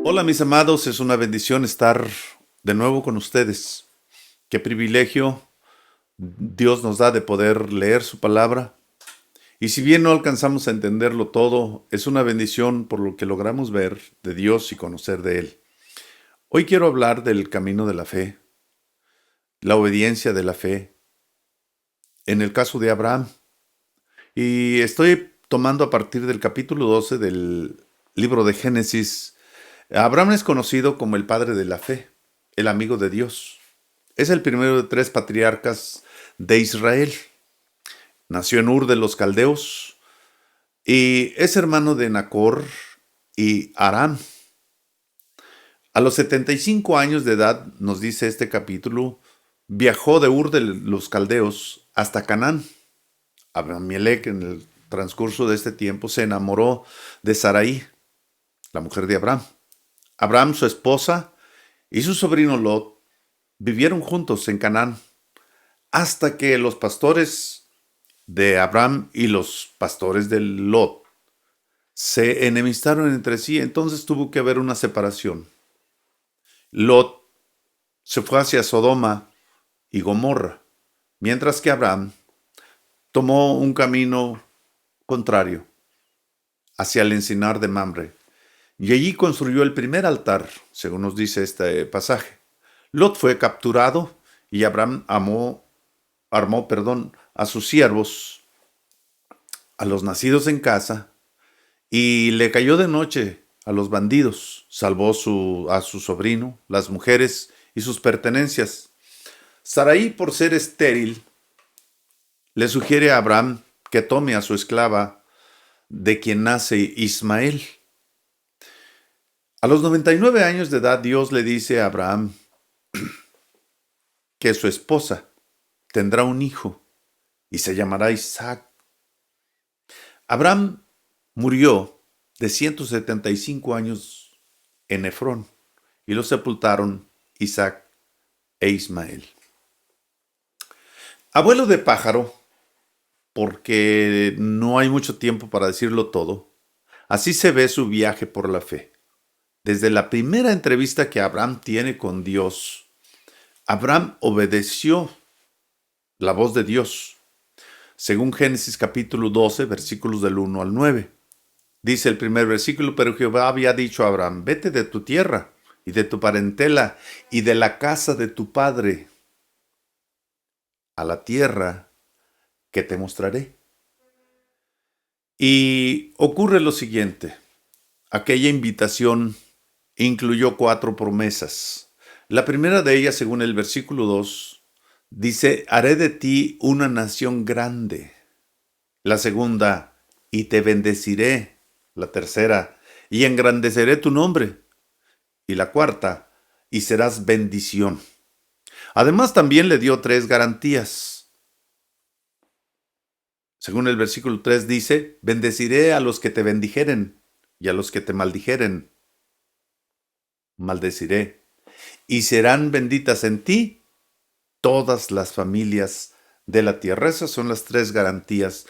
Hola mis amados, es una bendición estar de nuevo con ustedes. Qué privilegio Dios nos da de poder leer su palabra. Y si bien no alcanzamos a entenderlo todo, es una bendición por lo que logramos ver de Dios y conocer de Él. Hoy quiero hablar del camino de la fe, la obediencia de la fe, en el caso de Abraham. Y estoy tomando a partir del capítulo 12 del libro de Génesis. Abraham es conocido como el padre de la fe, el amigo de Dios. Es el primero de tres patriarcas de Israel. Nació en Ur de los Caldeos y es hermano de Nacor y Aram. A los 75 años de edad, nos dice este capítulo, viajó de Ur de los Caldeos hasta Canaán. Abimelech, en el transcurso de este tiempo, se enamoró de Sarai, la mujer de Abraham. Abraham, su esposa, y su sobrino Lot vivieron juntos en Canaán hasta que los pastores de Abraham y los pastores de Lot se enemistaron entre sí, entonces tuvo que haber una separación. Lot se fue hacia Sodoma y Gomorra, mientras que Abraham tomó un camino contrario, hacia el encinar de Mamre, y allí construyó el primer altar, según nos dice este pasaje. Lot fue capturado y Abraham armó a sus siervos, a los nacidos en casa, y le cayó de noche a los bandidos. Salvó a su sobrino, las mujeres y sus pertenencias. Sarai, por ser estéril, le sugiere a Abraham que tome a su esclava, de quien nace Ismael. A los 99 años de edad, Dios le dice a Abraham que su esposa tendrá un hijo y se llamará Isaac. Abraham murió de 175 años en Efrón y lo sepultaron Isaac e Ismael. Abuelo de pájaro, porque no hay mucho tiempo para decirlo todo, así se ve su viaje por la fe. Desde la primera entrevista que Abraham tiene con Dios, Abraham obedeció la voz de Dios, según Génesis capítulo 12, versículos del 1 al 9. Dice el primer versículo: pero Jehová había dicho a Abraham: vete de tu tierra y de tu parentela y de la casa de tu padre a la tierra que te mostraré. Y ocurre lo siguiente: aquella invitación incluyó 4 promesas. La primera de ellas, según el versículo 2, dice: haré de ti una nación grande. La segunda: y te bendeciré. La tercera: y engrandeceré tu nombre. Y la cuarta: y serás bendición. Además, también le dio 3 garantías. Según el versículo 3 dice: bendeciré a los que te bendijeren, y a los que te maldijeren maldeciré. Y serán benditas en ti todas las familias de la tierra. Esas son las 3 garantías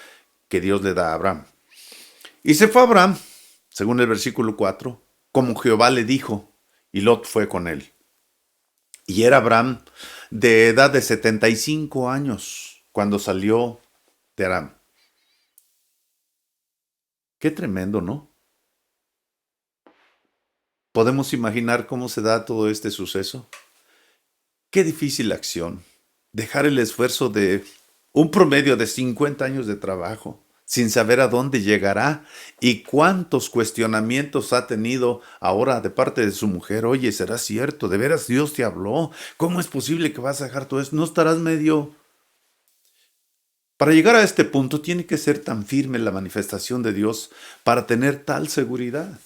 que Dios le da a Abraham. Y se fue Abraham, según el versículo 4, como Jehová le dijo, y Lot fue con él. Y era Abraham de edad de 75 años cuando salió de Aram. Qué tremendo, ¿no? ¿Podemos imaginar cómo se da todo este suceso? Qué difícil acción. Dejar el esfuerzo de un promedio de 50 años de trabajo sin saber a dónde llegará y cuántos cuestionamientos ha tenido ahora de parte de su mujer. Oye, ¿será cierto? ¿De veras Dios te habló? ¿Cómo es posible que vas a dejar todo esto? ¿No estarás medio...? Para llegar a este punto tiene que ser tan firme la manifestación de Dios para tener tal seguridad.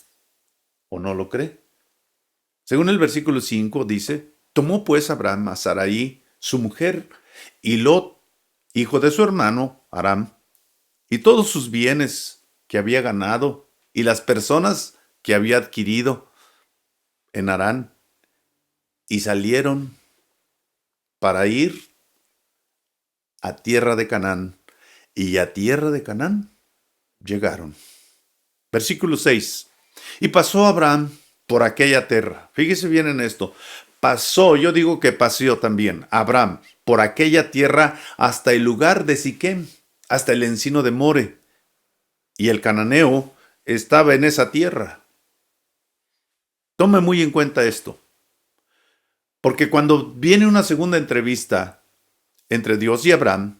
¿O no lo cree? Según el versículo 5 dice: tomó pues Abraham a Sarai, su mujer, y Lot, hijo de su hermano Aram, y todos sus bienes que había ganado, y las personas que había adquirido en Harán, y salieron para ir a tierra de Canaán, y a tierra de Canaán llegaron. Versículo 6. Y pasó Abraham por aquella tierra. Fíjese bien en esto. Pasó, yo digo que paseó también, Abraham, por aquella tierra hasta el lugar de Siquem, hasta el encino de More. Y el cananeo estaba en esa tierra. Tome muy en cuenta esto. Porque cuando viene una segunda entrevista entre Dios y Abraham,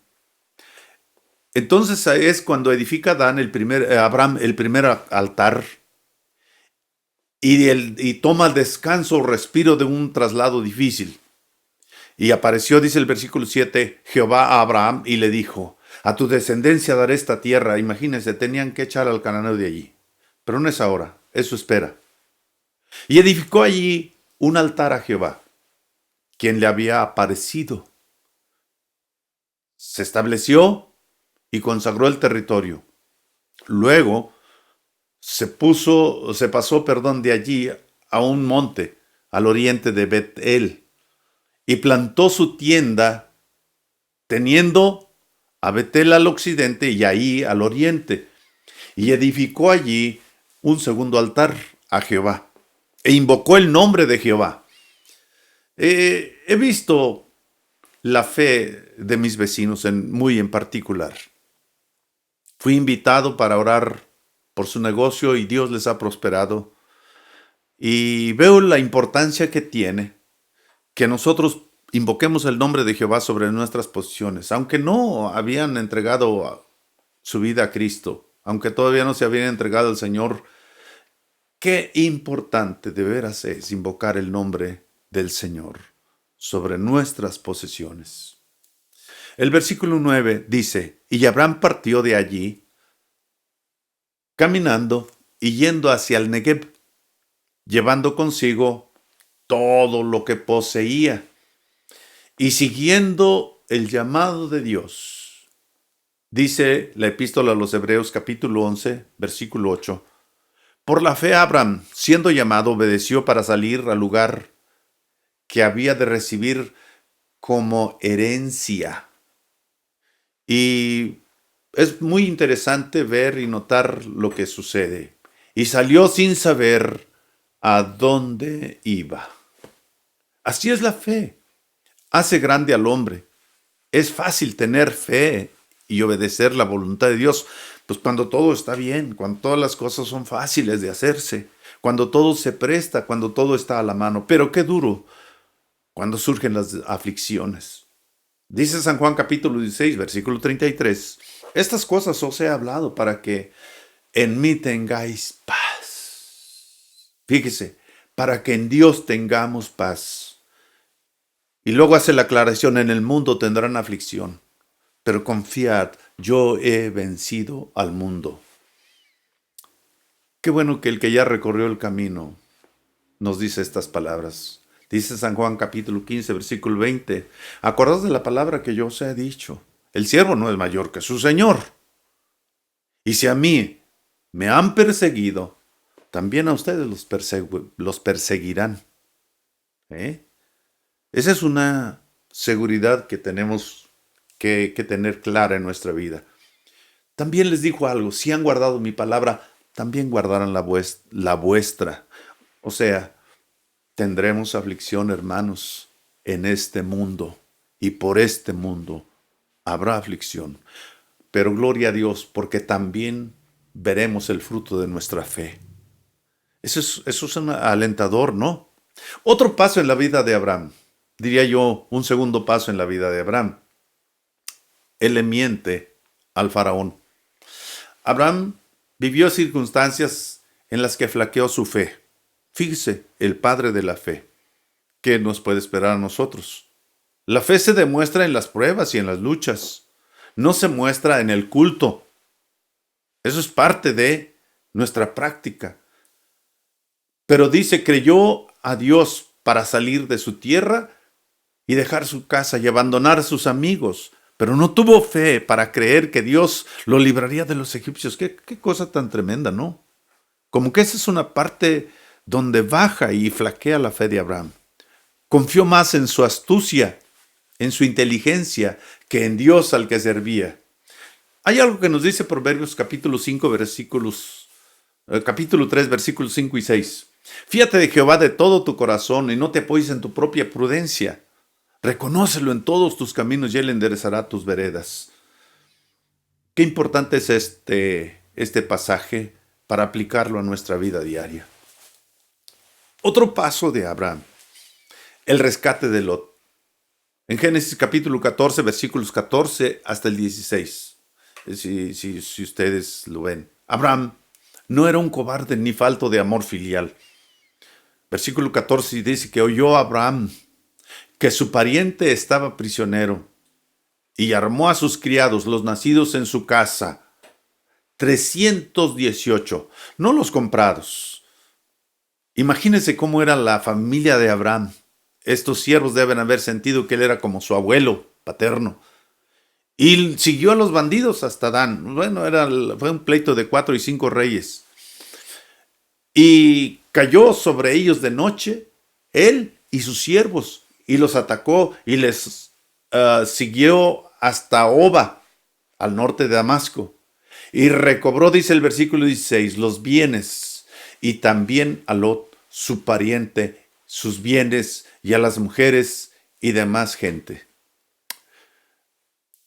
entonces es cuando edifica Abraham el primer altar y toma el descanso o respiro de un traslado difícil. Y apareció, dice el versículo 7, Jehová a Abraham y le dijo, a tu descendencia daré esta tierra. Imagínense, tenían que echar al cananeo de allí. Pero no es ahora, eso espera. Y edificó allí un altar a Jehová, quien le había aparecido. Se estableció y consagró el territorio. Luego se pasó, de allí a un monte al oriente de Bet-El y plantó su tienda teniendo a Bet-El al occidente y ahí al oriente, y edificó allí un segundo altar a Jehová e invocó el nombre de Jehová. He visto la fe de mis vecinos muy en particular. Fui invitado para orar por su negocio y Dios les ha prosperado. Y veo la importancia que tiene que nosotros invoquemos el nombre de Jehová sobre nuestras posiciones, aunque no habían entregado su vida a Cristo, aunque todavía no se habían entregado al Señor. Qué importante de veras es invocar el nombre del Señor sobre nuestras posesiones. El versículo 9 dice, y Abraham partió de allí, caminando y yendo hacia el Negev, llevando consigo todo lo que poseía, y siguiendo el llamado de Dios. Dice la epístola a los Hebreos capítulo 11, versículo 8, por la fe Abraham, siendo llamado, obedeció para salir al lugar que había de recibir como herencia. Y es muy interesante ver y notar lo que sucede. Y salió sin saber a dónde iba. Así es la fe. Hace grande al hombre. Es fácil tener fe y obedecer la voluntad de Dios, pues cuando todo está bien, cuando todas las cosas son fáciles de hacerse, cuando todo se presta, cuando todo está a la mano. Pero qué duro cuando surgen las aflicciones. Dice San Juan capítulo 16, versículo 33, estas cosas os he hablado para que en mí tengáis paz. Fíjese, para que en Dios tengamos paz. Y luego hace la aclaración, en el mundo tendrán aflicción, pero confiad, yo he vencido al mundo. Qué bueno que el que ya recorrió el camino nos dice estas palabras. Dice San Juan capítulo 15, versículo 20, acordaos de la palabra que yo os he dicho, el siervo no es mayor que su Señor. Y si a mí me han perseguido, también a ustedes los perseguirán. Esa es una seguridad que tenemos que tener clara en nuestra vida. También les dijo algo, si han guardado mi palabra, también guardarán la vuestra. O sea, tendremos aflicción, hermanos, en este mundo, y por este mundo habrá aflicción. Pero gloria a Dios, porque también veremos el fruto de nuestra fe. Eso es un alentador, ¿no? Otro paso en la vida de Abraham, diría yo, un segundo paso en la vida de Abraham. Él le miente al faraón. Abraham vivió circunstancias en las que flaqueó su fe. Fíjese, el padre de la fe. ¿Qué nos puede esperar a nosotros? La fe se demuestra en las pruebas y en las luchas. No se muestra en el culto. Eso es parte de nuestra práctica. Pero dice, creyó a Dios para salir de su tierra y dejar su casa y abandonar a sus amigos. Pero no tuvo fe para creer que Dios lo libraría de los egipcios. Qué cosa tan tremenda, ¿no? Como que esa es una parte donde baja y flaquea la fe de Abraham. Confió más en su astucia, en su inteligencia, que en Dios al que servía. Hay algo que nos dice Proverbios capítulo 3, versículos 5 y 6. Fíate de Jehová de todo tu corazón y no te apoyes en tu propia prudencia. Reconócelo en todos tus caminos y Él enderezará tus veredas. Qué importante es este pasaje para aplicarlo a nuestra vida diaria. Otro paso de Abraham, el rescate de Lot. En Génesis capítulo 14, versículos 14 hasta el 16. Si ustedes lo ven. Abraham no era un cobarde ni falto de amor filial. Versículo 14 dice que oyó Abraham que su pariente estaba prisionero y armó a sus criados, los nacidos en su casa, 318, no los comprados. Imagínense cómo era la familia de Abraham. Estos siervos deben haber sentido que él era como su abuelo paterno. Y siguió a los bandidos hasta Dan. Bueno, fue un pleito de 4 y 5 reyes. Y cayó sobre ellos de noche, él y sus siervos, y los atacó y les siguió hasta Oba, al norte de Damasco. Y recobró, dice el versículo 16, los bienes, y también a Lot, su pariente, sus bienes, y a las mujeres y demás gente.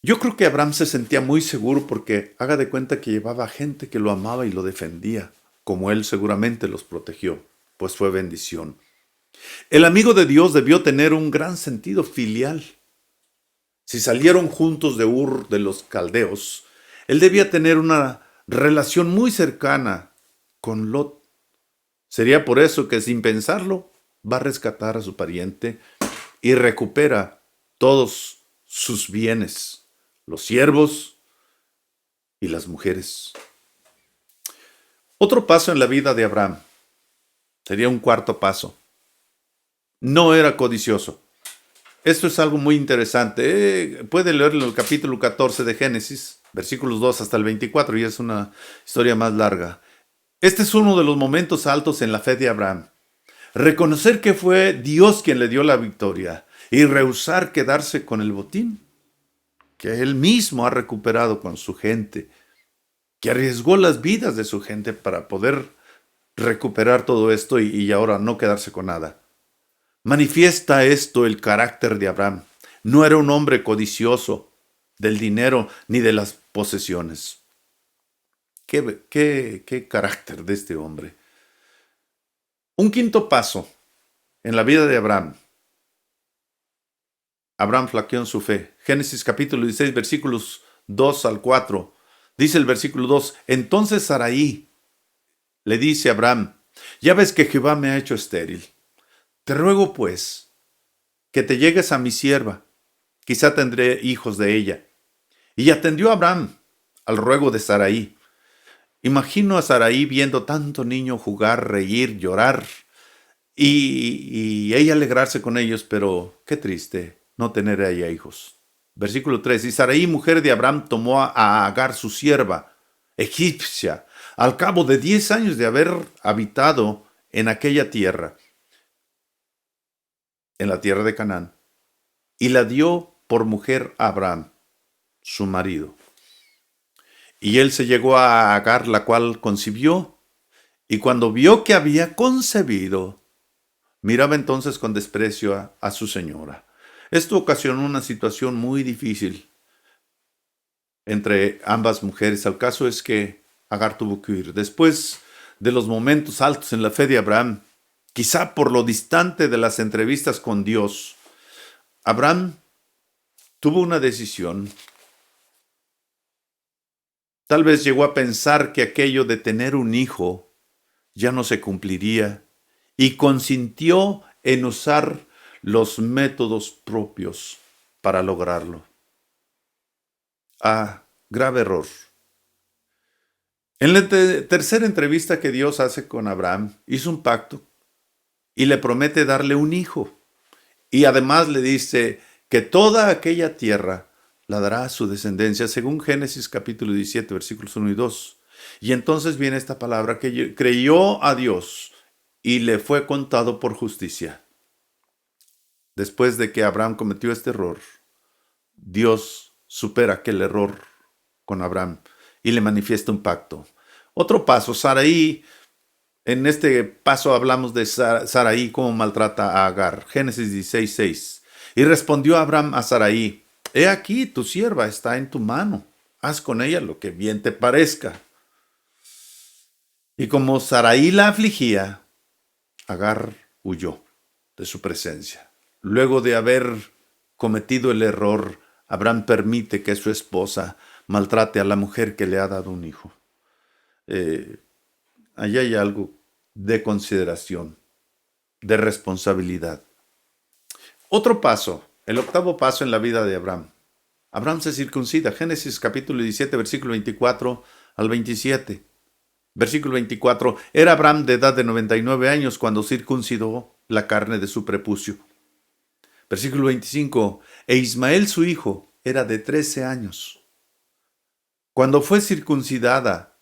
Yo creo que Abraham se sentía muy seguro porque haga de cuenta que llevaba gente que lo amaba y lo defendía, como él seguramente los protegió, pues fue bendición. El amigo de Dios debió tener un gran sentido filial. Si salieron juntos de Ur de los Caldeos, él debía tener una relación muy cercana con Lot. Sería por eso que sin pensarlo va a rescatar a su pariente y recupera todos sus bienes, los siervos y las mujeres. Otro paso en la vida de Abraham sería un cuarto paso. No era codicioso. Esto es algo muy interesante. Puede leerlo en el capítulo 14 de Génesis, versículos 2 hasta el 24, y es una historia más larga. Este es uno de los momentos altos en la fe de Abraham. Reconocer que fue Dios quien le dio la victoria y rehusar quedarse con el botín que él mismo ha recuperado con su gente, que arriesgó las vidas de su gente para poder recuperar todo esto y ahora no quedarse con nada. Manifiesta esto el carácter de Abraham. No era un hombre codicioso del dinero ni de las posesiones. ¿Qué carácter de este hombre? Un quinto paso en la vida de Abraham. Abraham flaqueó en su fe. Génesis capítulo 16, versículos 2 al 4. Dice el versículo 2, entonces Sarai le dice a Abraham, ya ves que Jehová me ha hecho estéril. Te ruego pues que te llegues a mi sierva, quizá tendré hijos de ella. Y atendió Abraham al ruego de Sarai. Imagino a Sarai viendo tanto niño jugar, reír, llorar y ella alegrarse con ellos, pero qué triste no tener a ella hijos. Versículo 3. Y Sarai, mujer de Abraham, tomó a Agar, su sierva, egipcia, al cabo de 10 años de haber habitado en aquella tierra, en la tierra de Canaán, y la dio por mujer a Abraham, su marido. Y él se llegó a Agar, la cual concibió, y cuando vio que había concebido, miraba entonces con desprecio a su señora. Esto ocasionó una situación muy difícil entre ambas mujeres. El caso es que Agar tuvo que huir. Después de los momentos altos en la fe de Abraham, quizá por lo distante de las entrevistas con Dios, Abraham tuvo una decisión. Tal vez llegó a pensar que aquello de tener un hijo ya no se cumpliría y consintió en usar los métodos propios para lograrlo. Grave error. En la tercera entrevista que Dios hace con Abraham, hizo un pacto y le promete darle un hijo. Y además le dice que toda aquella tierra la dará a su descendencia, según Génesis capítulo 17, versículos 1 y 2. Y entonces viene esta palabra, que creyó a Dios y le fue contado por justicia. Después de que Abraham cometió este error, Dios supera aquel error con Abraham y le manifiesta un pacto. Otro paso, Sarai En este paso hablamos de Saraí, cómo maltrata a Agar. Génesis 16:6. Y respondió Abraham a Saraí: He aquí, tu sierva está en tu mano. Haz con ella lo que bien te parezca. Y como Saraí la afligía, Agar huyó de su presencia. Luego de haber cometido el error, Abraham permite que su esposa maltrate a la mujer que le ha dado un hijo. Allí hay algo de consideración, de responsabilidad. Otro paso, el octavo paso en la vida de Abraham. Abraham se circuncida. Génesis capítulo 17, versículo 24 al 27. Versículo 24. Era Abraham de edad de 99 años cuando circuncidó la carne de su prepucio. Versículo 25. E Ismael su hijo era de 13 años cuando fue circuncidada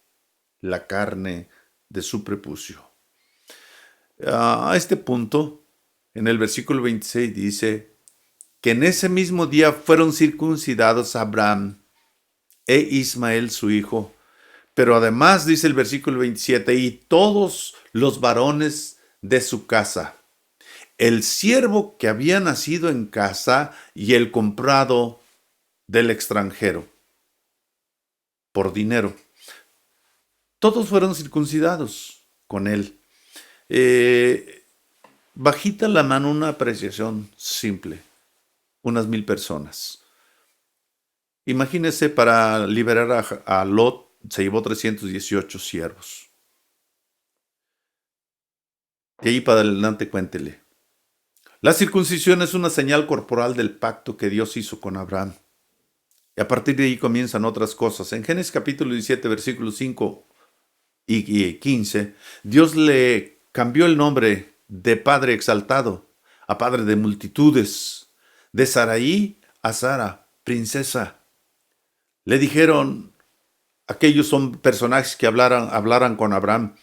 la carne de su prepucio. A este punto, en el versículo 26 dice que en ese mismo día fueron circuncidados Abraham e Ismael su hijo. Pero además dice el versículo 27, y todos los varones de su casa, el siervo que había nacido en casa y el comprado del extranjero, por dinero. Todos fueron circuncidados con él. Bajita la mano, una apreciación simple. Unas 1000 personas. Imagínese, para liberar a Lot, se llevó 318 siervos. De ahí para adelante cuéntele. La circuncisión es una señal corporal del pacto que Dios hizo con Abraham. Y a partir de ahí comienzan otras cosas. En Génesis capítulo 17, versículos 5 y 15, Dios le cambió el nombre de Padre exaltado a Padre de multitudes, de Saraí a Sara, princesa. Le dijeron aquellos son personajes que hablaran con Abraham: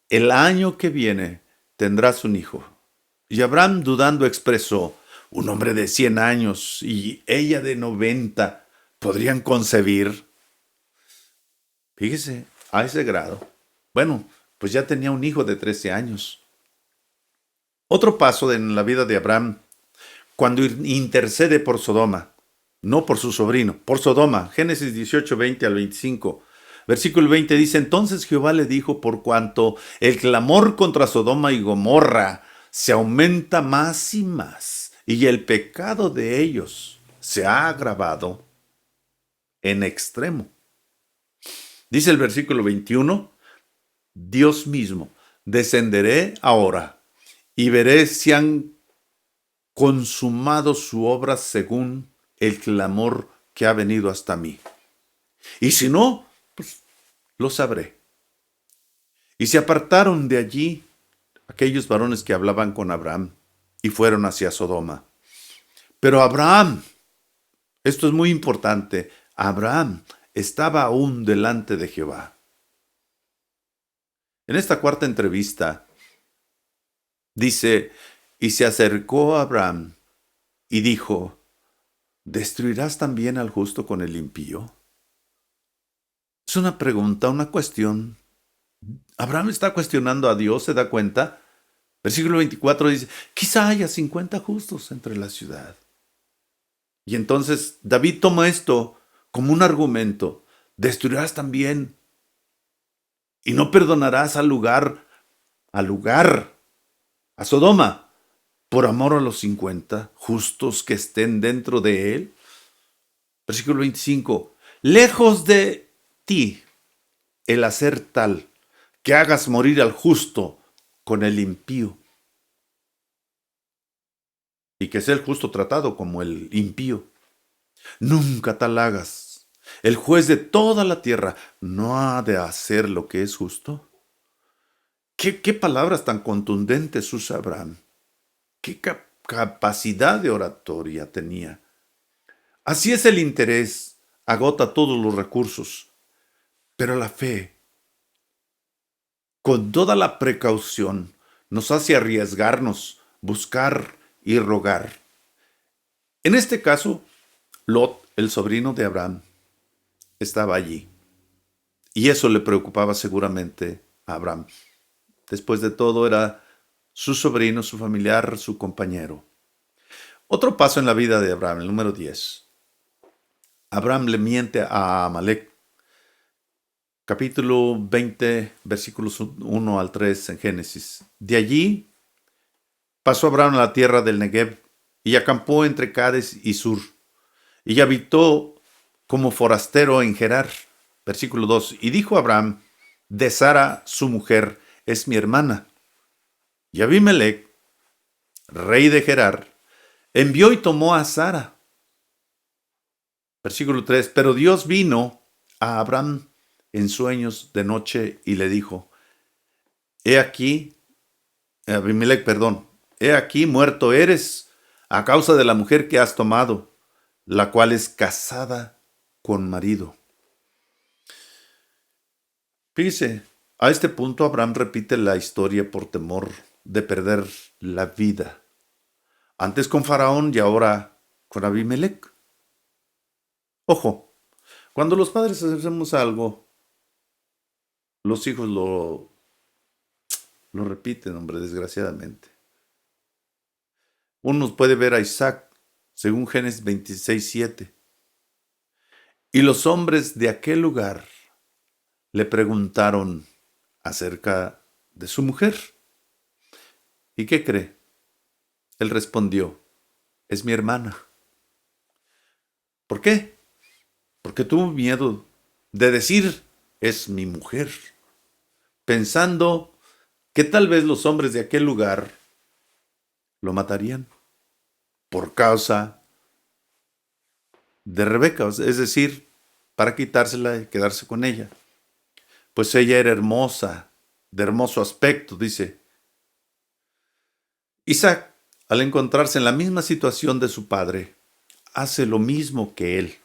el año que viene tendrás un hijo. Y Abraham, dudando, expresó: un hombre de 100 años y ella de 90, ¿podrían concebir? Fíjese, a ese grado. Bueno, pues ya tenía un hijo de 13 años. Otro paso en la vida de Abraham, cuando intercede por Sodoma, no por su sobrino, por Sodoma. Génesis 18, 20 al 25. Versículo 20 dice: entonces Jehová le dijo: por cuanto el clamor contra Sodoma y Gomorra se aumenta más y más, y el pecado de ellos se ha agravado en extremo. Dice el versículo 21, Dios mismo: descenderé ahora y veré si han consumado su obra según el clamor que ha venido hasta mí. Y si no, pues lo sabré. Y se apartaron de allí aquellos varones que hablaban con Abraham y fueron hacia Sodoma. Pero Abraham, esto es muy importante, Abraham estaba aún delante de Jehová. En esta cuarta entrevista dice: y se acercó a Abraham y dijo: ¿destruirás también al justo con el impío? Es una pregunta, una cuestión. Abraham está cuestionando a Dios, ¿se da cuenta? Versículo 24 dice: quizá haya 50 justos entre la ciudad. Y entonces David toma esto como un argumento: destruirás también y no perdonarás al lugar, a Sodoma, por amor a los 50 justos que estén dentro de él. Versículo 25, lejos de ti el hacer tal que hagas morir al justo con el impío, y que sea el justo tratado como el impío. Nunca tal hagas. El juez de toda la tierra no ha de hacer lo que es justo. ¿Qué palabras tan contundentes usa Abraham? ¿Qué capacidad de oratoria tenía? Así es el interés, agota todos los recursos, pero la fe, con toda la precaución, nos hace arriesgarnos, buscar y rogar. En este caso, Lot, el sobrino de Abraham, estaba allí. Y eso le preocupaba seguramente a Abraham. Después de todo, era su sobrino, su familiar, su compañero. Otro paso en la vida de Abraham, el número 10. Abraham le miente a Amalek. Capítulo 20, versículos 1 al 3 en Génesis. De allí pasó Abraham a la tierra del Negev y acampó entre Cades y Sur y habitó como forastero en Gerar. Versículo 2. Y dijo Abraham de Sara, su mujer, es mi hermana. Y Abimelech, rey de Gerar, envió y tomó a Sara. Versículo 3. Pero Dios vino a Abraham en sueños de noche y le dijo, he aquí, Abimelech, perdón, he aquí muerto eres a causa de la mujer que has tomado, la cual es casada con marido. Fíjese, a este punto Abraham repite la historia por temor de perder la vida. Antes con Faraón y ahora con Abimelech. Ojo, cuando los padres hacemos algo, los hijos lo repiten, hombre, desgraciadamente. Uno puede ver a Isaac, según Génesis 26:7. Y los hombres de aquel lugar le preguntaron acerca de su mujer. ¿Y qué cree? Él respondió, es mi hermana. ¿Por qué? Porque tuvo miedo de decir, es mi mujer, pensando que tal vez los hombres de aquel lugar lo matarían por causa de Rebeca, es decir, para quitársela y quedarse con ella. Pues ella era hermosa, de hermoso aspecto, dice. Isaac, al encontrarse en la misma situación de su padre, hace lo mismo que él.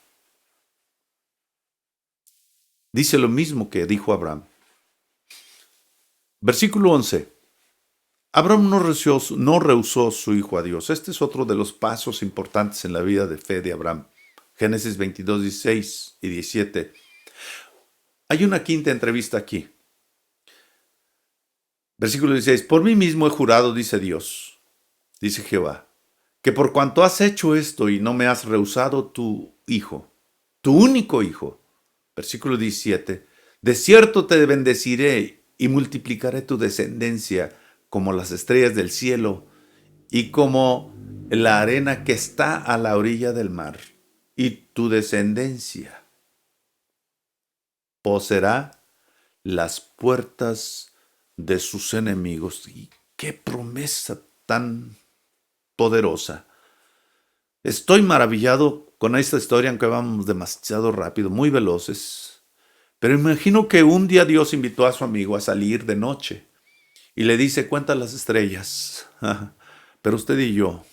Dice lo mismo que dijo Abraham. Versículo 11. Abraham no rehusó su hijo a Dios. Este es otro de los pasos importantes en la vida de fe de Abraham. Génesis 22, 16 y 17. Hay una quinta entrevista aquí. Versículo 16. Por mí mismo he jurado, dice Dios, dice Jehová, que por cuanto has hecho esto y no me has rehusado tu hijo, tu único hijo. Versículo 17. De cierto te bendeciré y multiplicaré tu descendencia como las estrellas del cielo y como la arena que está a la orilla del mar. Y tu descendencia poseerá las puertas de sus enemigos. Y qué promesa tan poderosa. Estoy maravillado con esta historia, aunque vamos demasiado rápido, muy veloces. Pero imagino que un día Dios invitó a su amigo a salir de noche y le dice, cuenta las estrellas. Pero usted y yo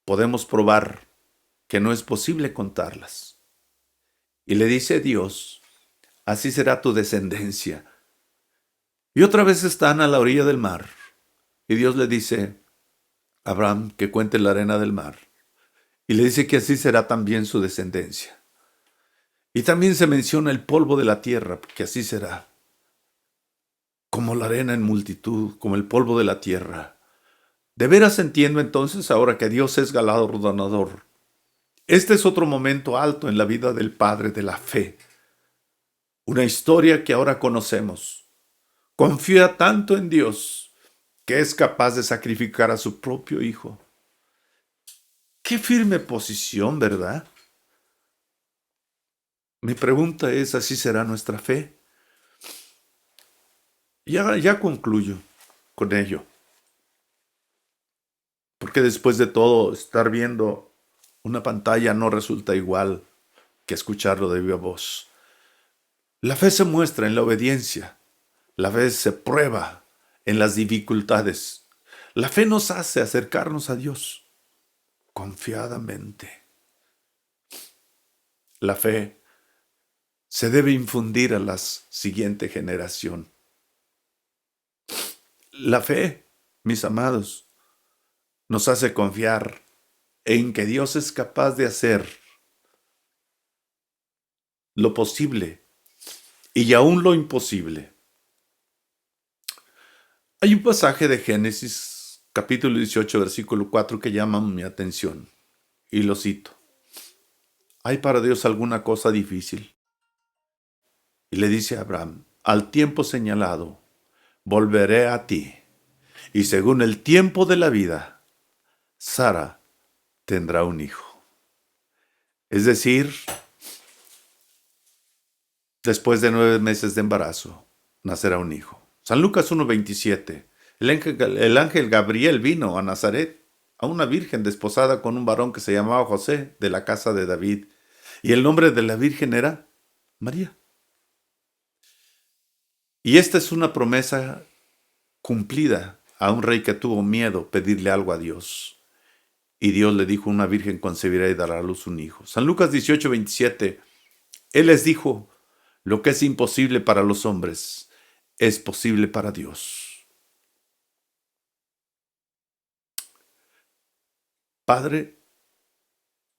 podemos probar que no es posible contarlas. Y le dice Dios, así será tu descendencia. Y otra vez están a la orilla del mar. Y Dios le dice a Abraham que cuente la arena del mar. Y le dice que así será también su descendencia. Y también se menciona el polvo de la tierra, porque así será. Como la arena en multitud, como el polvo de la tierra. De veras entiendo entonces ahora que Dios es galardonador. Este es otro momento alto en la vida del Padre de la fe. Una historia que ahora conocemos. Confía tanto en Dios que es capaz de sacrificar a su propio Hijo. Qué firme posición, ¿verdad? Mi pregunta es, ¿así será nuestra fe? Ya concluyo con ello. Porque después de todo, estar viendo una pantalla no resulta igual que escucharlo de viva voz. La fe se muestra en la obediencia. La fe se prueba en las dificultades. La fe nos hace acercarnos a Dios confiadamente. La fe se debe infundir a la siguiente generación. La fe, mis amados, nos hace confiar en que Dios es capaz de hacer lo posible y aún lo imposible. Hay un pasaje de Génesis, capítulo 18, versículo 4, que llama mi atención, y lo cito. ¿Hay para Dios alguna cosa difícil? Y le dice a Abraham, al tiempo señalado, volveré a ti, y según el tiempo de la vida, Sara tendrá un hijo. Es decir, después de 9 meses de embarazo, nacerá un hijo. San Lucas 1:27. El ángel Gabriel vino a Nazaret, a una virgen desposada con un varón que se llamaba José, de la casa de David, y el nombre de la virgen era María. Y esta es una promesa cumplida a un rey que tuvo miedo pedirle algo a Dios. Y Dios le dijo, una virgen concebirá y dará a luz un hijo. San Lucas 18:27. Él les dijo, lo que es imposible para los hombres es posible para Dios. Padre,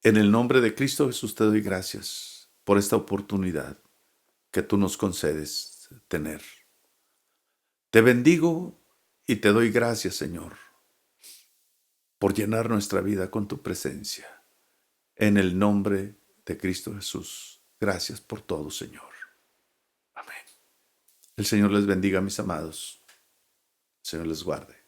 en el nombre de Cristo Jesús te doy gracias por esta oportunidad que tú nos concedes tener. Te bendigo y te doy gracias, Señor, por llenar nuestra vida con tu presencia. En el nombre de Cristo Jesús. Gracias por todo, Señor. Amén. El Señor les bendiga, mis amados. El Señor les guarde.